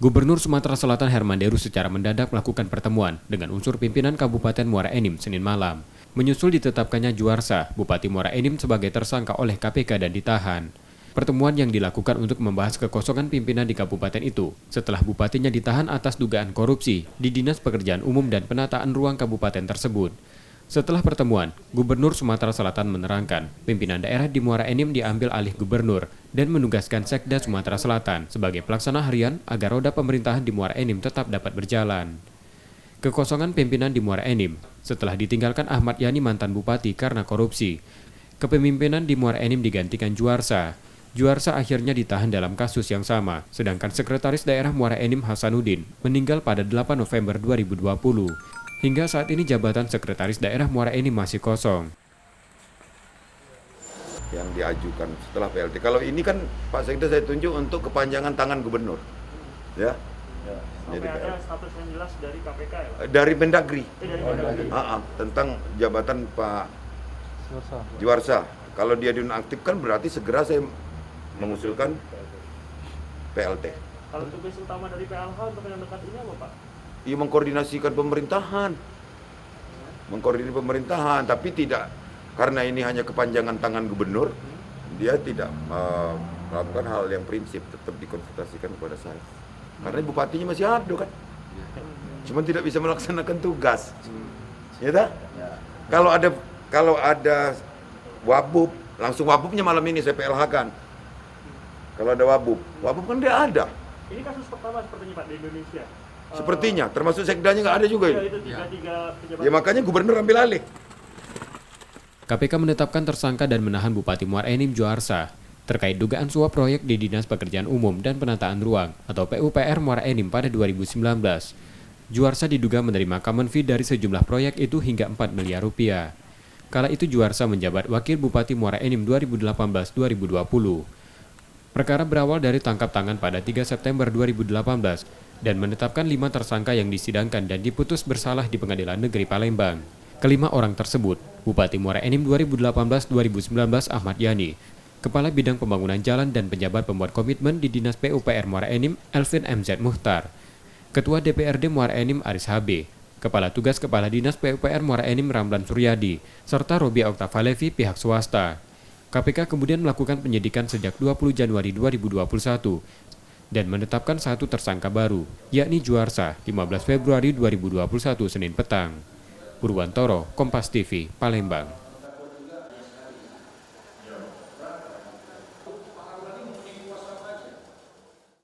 Gubernur Sumatera Selatan Herman Deru secara mendadak melakukan pertemuan dengan unsur pimpinan Kabupaten Muara Enim Senin malam. Menyusul ditetapkannya Juarsa, Bupati Muara Enim sebagai tersangka oleh KPK dan ditahan. Pertemuan yang dilakukan untuk membahas kekosongan pimpinan di kabupaten itu setelah bupatinya ditahan atas dugaan korupsi di Dinas Pekerjaan Umum dan Penataan Ruang Kabupaten tersebut. Setelah pertemuan, Gubernur Sumatera Selatan menerangkan pimpinan daerah di Muara Enim diambil alih gubernur dan menugaskan Sekda Sumatera Selatan sebagai pelaksana harian agar roda pemerintahan di Muara Enim tetap dapat berjalan. Kekosongan pimpinan di Muara Enim setelah ditinggalkan Ahmad Yani mantan bupati karena korupsi. Kepemimpinan di Muara Enim digantikan Juarsa. Juarsa akhirnya ditahan dalam kasus yang sama, sedangkan Sekretaris Daerah Muara Enim Hasanuddin meninggal pada 8 November 2020. Hingga saat ini jabatan Sekretaris Daerah Muara Enim masih kosong. Yang diajukan setelah PLT. Kalau ini kan Pak Sekda saya tunjuk untuk kepanjangan tangan gubernur. Ya. Sampai jadi ada status yang jelas dari KPK ya? Dari Mendagri. Dari Mendagri. Tentang jabatan Pak Juarsa. Kalau dia dinonaktifkan berarti segera saya mengusulkan PLT. Kalau tugas utama dari PLH untuk yang dekat ini apa Pak? Ia mengkoordinasikan pemerintahan, tapi tidak, karena ini hanya kepanjangan tangan gubernur, dia tidak melakukan hal yang prinsip, tetap dikonsultasikan kepada saya. Karena bupatinya masih ada kan, cuma tidak bisa melaksanakan tugas. Ya tak? Kalau ada wabub, langsung wabubnya malam ini saya PLH kan. Kalau ada wabub kan dia ada. Ini kasus pertama sepertinya Pak di Indonesia. Sepertinya, termasuk sekdanya nggak ada juga ini. Ya makanya gubernur ambil alih. KPK menetapkan tersangka dan menahan Bupati Muara Enim Juarsa terkait dugaan suap proyek di Dinas Pekerjaan Umum dan Penataan Ruang atau PUPR Muara Enim pada 2019. Juarsa diduga menerima common fee dari sejumlah proyek itu hingga 4 miliar rupiah. Kala itu Juarsa menjabat Wakil Bupati Muara Enim 2018-2020. Perkara berawal dari tangkap tangan pada 3 September 2018 dan menetapkan 5 tersangka yang disidangkan dan diputus bersalah di Pengadilan Negeri Palembang. Kelima orang tersebut, Bupati Muara Enim 2018-2019 Ahmad Yani, Kepala Bidang Pembangunan Jalan dan pejabat pembuat komitmen di Dinas PUPR Muara Enim Elvin MZ Muhtar, Ketua DPRD Muara Enim Aris HB, Kepala Tugas Kepala Dinas PUPR Muara Enim Ramlan Suryadi, serta Robi Oktavalevi pihak swasta. KPK kemudian melakukan penyidikan sejak 20 Januari 2021 dan menetapkan satu tersangka baru, yakni Juarsa, 15 Februari 2021 Senin petang. Purwantoro, Kompas TV, Palembang.